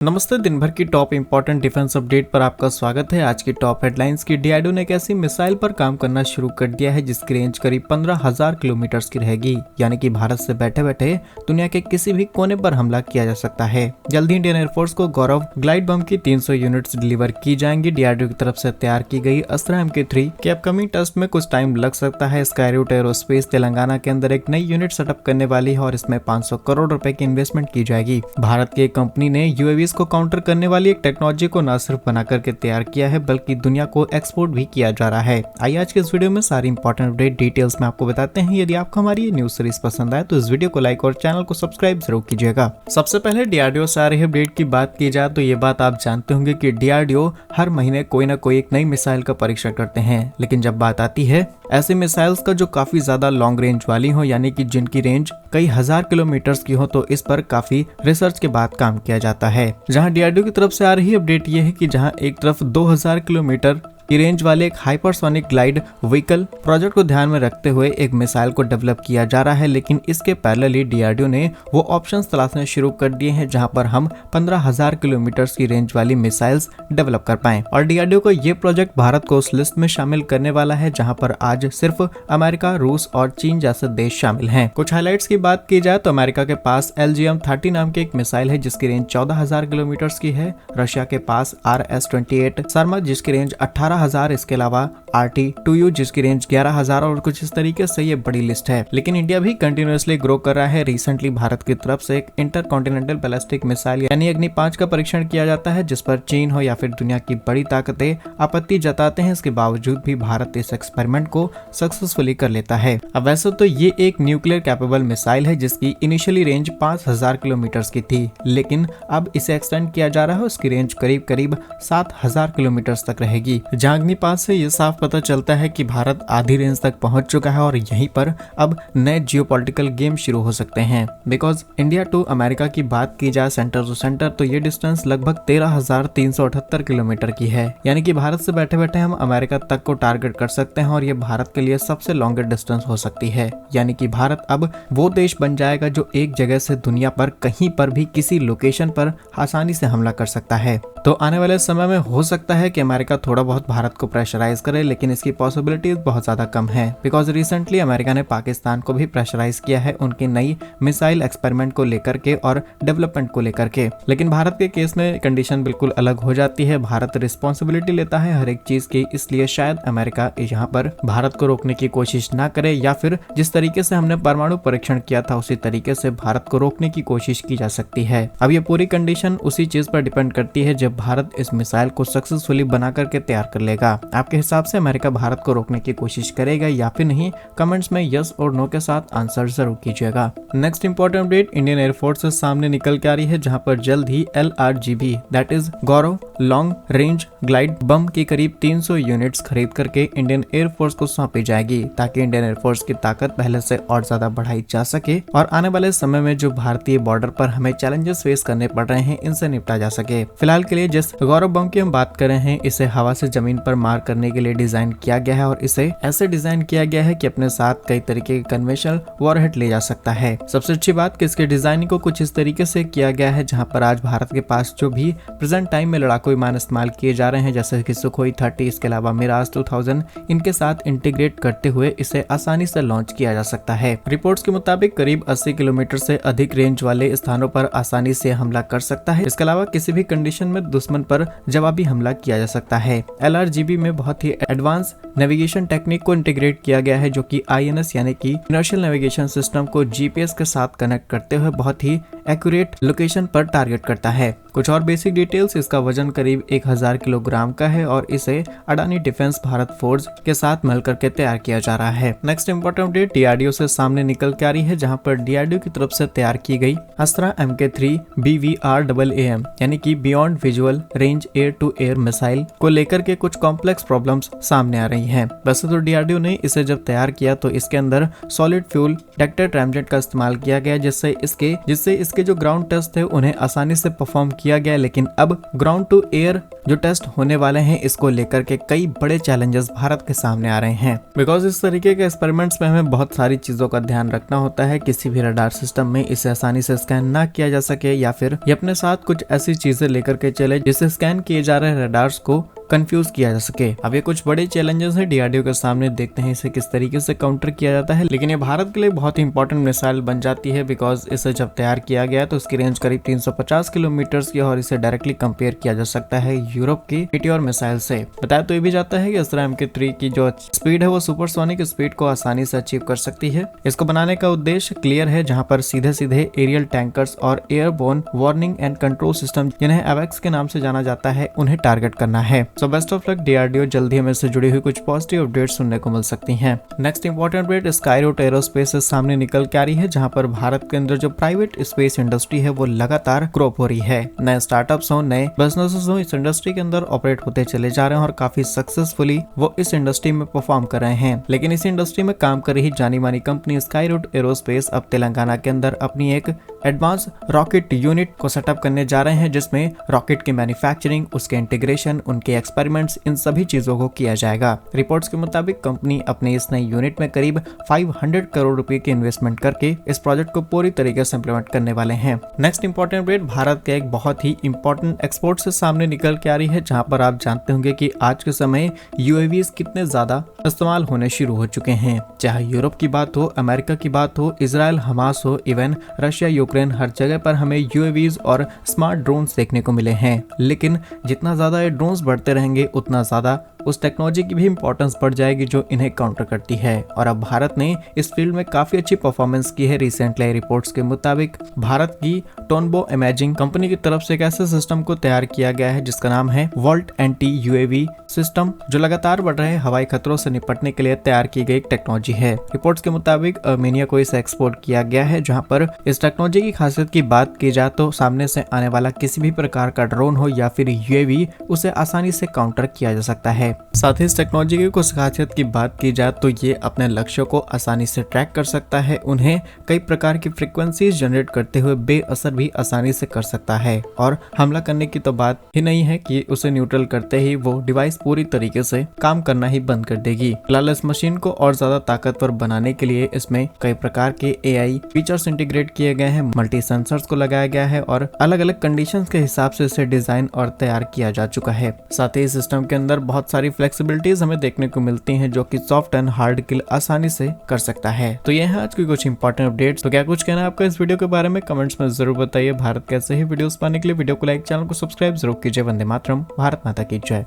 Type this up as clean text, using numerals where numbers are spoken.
नमस्ते। दिन भर की टॉप इंपॉर्टेंट डिफेंस अपडेट पर आपका स्वागत है। आज की टॉप हेडलाइंस की डीआरडीओ ने एक ऐसी मिसाइल पर काम करना शुरू कर दिया है जिसकी रेंज करीब 15,000 किलोमीटर की रहेगी, यानी कि भारत से बैठे बैठे दुनिया के किसी भी कोने पर हमला किया जा सकता है। जल्द ही इंडियन एयरफोर्स को गौरव ग्लाइड बम की 300 यूनिट्स डिलीवर की जाएंगी। डीआरडीओ की तरफ से तैयार की गई अस्त्रा MK3 के अपकमिंग टेस्ट में कुछ टाइम लग सकता है। स्काईरूट एरोस्पेस तेलंगाना के अंदर एक नई यूनिट सेटअप करने वाली है और इसमें 500 करोड़ रुपए की इन्वेस्टमेंट की जाएगी। भारत की एक कंपनी ने यूएवी को काउंटर करने वाली एक टेक्नोलॉजी को न सिर्फ बना करके तैयार किया है बल्कि दुनिया को एक्सपोर्ट भी किया जा रहा है। आइए आज के इस वीडियो में सारी इंपॉर्टेंट अपडेट डिटेल्स में आपको बताते हैं। यदि आपको हमारी ये न्यूज सीरीज पसंद आए तो इस वीडियो को लाइक और चैनल को सब्सक्राइब जरूर कीजिएगा। सबसे पहले डीआरडीओ से आ रही अपडेट की बात की जाए तो ये बात आप जानते होंगे कि डीआरडीओ हर महीने कोई ना कोई एक नई मिसाइल का परीक्षण करते हैं, लेकिन जब बात आती है ऐसे मिसाइल्स का जो काफी ज्यादा लॉन्ग रेंज वाली हो, यानी कि जिनकी रेंज कई हजार किलोमीटर्स की हो, तो इस पर काफी रिसर्च के बाद काम किया जाता है। जहां डीआरडीओ की तरफ से आ रही अपडेट ये है कि जहां एक तरफ 2000 किलोमीटर की रेंज वाले एक हाइपरसोनिक ग्लाइड व्हीकल प्रोजेक्ट को ध्यान में रखते हुए एक मिसाइल को डेवलप किया जा रहा है, लेकिन इसके पैरेलली डीआरडीओ ने वो ऑप्शंस तलाशने शुरू कर दिए हैं जहां पर हम 15,000 किलोमीटर की रेंज वाली मिसाइल्स डेवलप कर पाएं। और डीआरडीओ को ये प्रोजेक्ट भारत को उस लिस्ट में शामिल करने वाला है जहां पर आज सिर्फ अमेरिका, रूस और चीन जैसे देश शामिल हैं। कुछ हाइलाइट्स की बात की जाए तो अमेरिका के पास LGM-30 नाम की एक मिसाइल है जिसकी रेंज 14,000 किलोमीटर की है। रशिया के पास RS-28 सर्मक जिसकी रेंज 18,000, इसके अलावा RT-2U जिसकी रेंज 11,000 और कुछ इस तरीके से ये बड़ी लिस्ट है। लेकिन इंडिया भी कंटिन्यूअसली ग्रो कर रहा है। रिसेंटली भारत की तरफ से एक इंटरकॉन्टिनेंटल बैलिस्टिक मिसाइल यानी अग्नि 5 का परीक्षण किया जाता है, जिस पर चीन हो या फिर दुनिया की बड़ी ताकतें आपत्ति जताते हैं। इसके बावजूद भी भारत इस एक्सपेरिमेंट को सक्सेसफुली कर लेता है। अब वैसे तो ये एक न्यूक्लियर कैपेबल मिसाइल है जिसकी इनिशियली रेंज 5,000 किलोमीटर की थी, लेकिन अब इसे एक्सटेंड किया जा रहा है। उसकी रेंज करीब 7,000 किलोमीटर तक रहेगी। जहां अग्नि 5 से ये साफ पता चलता है कि भारत आधी रेंज तक पहुंच चुका है और यहीं पर अब नए जियोपॉलिटिकल गेम शुरू हो सकते हैं। बिकॉज इंडिया टू अमेरिका की बात की जाए सेंटर टू सेंटर तो ये डिस्टेंस लगभग 13,378 किलोमीटर की है, यानी कि भारत से बैठे बैठे हम अमेरिका तक को टारगेट कर सकते हैं और ये भारत के लिए सबसे लॉन्गेस्ट डिस्टेंस हो सकती है। यानी कि भारत अब वो देश बन जाएगा जो एक जगह से दुनिया पर कहीं पर भी किसी लोकेशन पर आसानी से हमला कर सकता है। तो आने वाले समय में हो सकता है कि अमेरिका थोड़ा बहुत भारत को प्रेशराइज करे, लेकिन इसकी पॉसिबिलिटीज बहुत ज्यादा कम है। बिकॉज रिसेंटली अमेरिका ने पाकिस्तान को भी प्रेशराइज किया है उनकी नई मिसाइल एक्सपेरिमेंट को लेकर के और डेवलपमेंट को लेकर के। लेकिन भारत के केस में कंडीशन बिल्कुल अलग हो जाती है। भारत रिस्पॉन्सिबिलिटी लेता है हर एक चीज की, इसलिए शायद अमेरिका यहाँ पर भारत को रोकने की कोशिश ना करे, या फिर जिस तरीके से हमने परमाणु परीक्षण किया था उसी तरीके से भारत को रोकने की कोशिश की जा सकती है। अब ये पूरी कंडीशन उसी चीज पर डिपेंड करती है जब भारत इस मिसाइल को सक्सेसफुली बना करके तैयार कर लेगा। आपके हिसाब से अमेरिका भारत को रोकने की कोशिश करेगा या फिर नहीं? कमेंट्स में यस और नो के साथ आंसर जरूर कीजिएगा। Next important update Indian air force से सामने निकल के आ रही है जहां पर जल्द ही LRGB that is Gaurav long range glide bomb की करीब 300 यूनिट्स खरीद करके इंडियन एयरफोर्स को सौंपी जाएगी, ताकि इंडियन एयरफोर्स की ताकत पहले से और ज्यादा बढ़ाई जा सके और आने वाले समय में जो भारतीय बॉर्डर पर हमें चैलेंजेस फेस करने पड़ रहे हैं इनसे निपटा जा सके। फिलहाल के लिए जिस गौरव बम की हम बात कर रहे हैं इसे हवा से जमीन पर मार करने के लिए डिजाइन किया गया है और इसे ऐसे डिजाइन किया गया है कि अपने साथ कई तरीके के कन्वेंशनल वॉरहेड ले जा सकता है। सबसे अच्छी बात कि इसके डिजाइनिंग को कुछ इस तरीके से किया गया है जहां पर आज भारत के पास जो भी प्रेजेंट टाइम में लड़ाकू विमान इस्तेमाल किए जा रहे हैं जैसे कि सुखोई 30, इसके अलावा मिराज 2000, इनके साथ इंटीग्रेट करते हुए इसे आसानी से लॉन्च किया जा सकता है। रिपोर्ट्स के मुताबिक करीब 80 किलोमीटर से अधिक रेंज वाले स्थानों पर आसानी से हमला कर सकता है। इसके अलावा किसी भी कंडीशन में दुश्मन पर जवाबी हमला किया जा सकता है। LRGB में बहुत ही एडवांस नेविगेशन टेक्निक को इंटीग्रेट किया गया है जो कि INS यानी कि इनर्शियल नेविगेशन सिस्टम को GPS के साथ कनेक्ट करते हुए बहुत ही एक्यूरेट लोकेशन पर टारगेट करता है। कुछ और बेसिक डिटेल्स, इसका वजन करीब 1000 किलोग्राम का है और इसे अडानी डिफेंस भारत फोर्स के साथ मिल करके तैयार किया जा रहा है। नेक्स्ट इंपॉर्टेंट अपडेट डीआरडीओ से सामने निकल के आ रही है जहां पर डीआरडीओ की तरफ से तैयार की गई अस्त्रा MK3 BVRAAM यानी कि beyond visual range air to air missile को लेकर के कुछ कॉम्प्लेक्स प्रॉब्लम्स सामने आ रही हैं। वैसे तो डीआरडीओ ने इसे जब तैयार किया तो इसके अंदर सॉलिड फ्यूल डेक्टेड रैमजेट का इस्तेमाल किया गया जिससे इसके जो ग्राउंड टेस्ट थे उन्हें आसानी से परफॉर्म किया गया, लेकिन अब ग्राउंड टू एयर जो टेस्ट होने वाले हैं इसको लेकर के कई बड़े चैलेंजेस भारत के सामने आ रहे हैं। बिकॉज इस तरीके के एक्सपेरिमेंट्स में हमें बहुत सारी चीजों का ध्यान रखना होता है। किसी भी रडार सिस्टम में इसे आसानी से स्कैन ना किया जा सके या फिर ये अपने साथ कुछ ऐसी चीजें लेकर के चले जिससे स्कैन किए जा रहे रडार्स को कंफ्यूज किया जा सके। अब ये कुछ बड़े चैलेंजेस हैं डीआरडीओ के सामने, देखते हैं इसे किस तरीके से काउंटर किया जाता है। लेकिन ये भारत के लिए बहुत ही इंपॉर्टेंट मिसाइल बन जाती है, बिकॉज इसे जब तैयार किया गया तो इसकी रेंज करीब 350 किलोमीटर की और इसे डायरेक्टली कंपेयर किया जा सकता है यूरोप की मीटियोर मिसाइल से। बताया तो ये भी जाता है कि अस्त्रा MK3 की जो स्पीड है वो सुपरसोनिक स्पीड को आसानी से अचीव कर सकती है। इसको बनाने का उद्देश्य क्लियर है, जहाँ पर सीधे सीधे एरियल टैंकर्स और airborne warning and control system जिन्हें एवेक्स के नाम से जाना जाता है उन्हें टारगेट करना है। So best of luck DRDO, जल्दी हमें से जुड़ी हुई कुछ पॉजिटिव अपडेट्स सुनने को मिल सकती हैं। Next important update Skyroot aerospace से सामने निकल के आ रही है, जहां पर भारत के अंदर जो प्राइवेट स्पेस इंडस्ट्री है वो लगातार ग्रो हो रही है। नए स्टार्टअप्स हो, नए बिजनेसेस हो, इस इंडस्ट्री के अंदर ऑपरेट होते चले जा रहे हैं और काफी सक्सेसफुली वो इस इंडस्ट्री में परफॉर्म कर रहे हैं। लेकिन इस इंडस्ट्री में काम कर रही जानी मानी कंपनी स्काईरूट एरोस्पेस अब तेलंगाना के अंदर अपनी एक एडवांस रॉकेट यूनिट को सेटअप करने जा रहे हैं, जिसमें रॉकेट की मैन्युफैक्चरिंग, उसके इंटीग्रेशन, उनके एक्सपेरिमेंट्स, इन सभी चीजों को किया जाएगा। रिपोर्ट्स के मुताबिक कंपनी अपने इस नई यूनिट में करीब 500 करोड़ रुपए की इन्वेस्टमेंट करके इस प्रोजेक्ट को पूरी तरीके से इंप्लीमेंट करने वाले हैं। नेक्स्ट इंपॉर्टेंट अपडेट भारत के एक बहुत ही इंपॉर्टेंट एक्सपोर्ट से सामने निकल के आ रही है, जहां पर आप जानते होंगे कि आज के समय यूएवीज कितने ज्यादा इस्तेमाल होने शुरू हो चुके हैं। चाहे यूरोप की बात हो, अमेरिका की बात हो, इजराइल हमास हो, इवन रशिया यूक्रेन, हर जगह पर हमें यूएवीज और स्मार्ट ड्रोन्स देखने को मिले हैं। लेकिन जितना ज्यादा ये ड्रोन्स बढ़ते रहेंगे उतना ज्यादा उस टेक्नोलॉजी की भी इंपॉर्टेंस बढ़ जाएगी जो इन्हें काउंटर करती है। और अब भारत ने इस फील्ड में काफी अच्छी परफॉर्मेंस की है। रिसेंटली रिपोर्ट्स के मुताबिक भारत की टोनबो इमेजिंग कंपनी की तरफ से एक ऐसे सिस्टम को तैयार किया गया है जिसका नाम है वॉल्ट एंटी यूएवी सिस्टम, जो लगातार बढ़ रहे हवाई खतरों से निपटने के लिए तैयार की गई एक टेक्नोलॉजी है। रिपोर्ट्स के मुताबिक अर्मेनिया को इसे एक्सपोर्ट किया गया है, जहां पर इस टेक्नोलॉजी की खासियत की बात की जाए तो सामने से आने वाला किसी भी प्रकार का ड्रोन हो या फिर यूएवी, उसे आसानी से काउंटर किया जा सकता है। साथ ही इस टेक्नोलॉजी की कुछ खासियत की बात की जाए तो ये अपने लक्ष्यों को आसानी से ट्रैक कर सकता है, उन्हें कई प्रकार की फ्रीक्वेंसीज जनरेट करते हुए बेअसर भी आसानी से कर सकता है। और हमला करने की तो बात ही नहीं है कि उसे न्यूट्रल करते ही वो डिवाइस पूरी तरीके से काम करना ही बंद कर देगी। फिलहाल इस मशीन को और ज्यादा ताकतवर बनाने के लिए इसमें कई प्रकार के AI फीचर्स इंटीग्रेट किए गए हैं, मल्टी सेंसर्स को लगाया गया है और अलग अलग कंडीशंस के हिसाब से इसे डिजाइन और तैयार किया जा चुका है। साथ ही सिस्टम के अंदर बहुत सारी फ्लेक्सिबिलिटीज हमें देखने को मिलती हैं जो कि सॉफ्ट एंड हार्ड किल आसानी से कर सकता है। तो ये है आज की कुछ इंपॉर्टेंट अपडेट्स। तो क्या कुछ कहना है आपका इस वीडियो के बारे में कमेंट्स में जरूर बताइए। भारत कैसे ही वीडियोस पाने के लिए वीडियो को लाइक, चैनल को सब्सक्राइब जरूर कीजिए। वंदे मातरम, भारत माता की जय।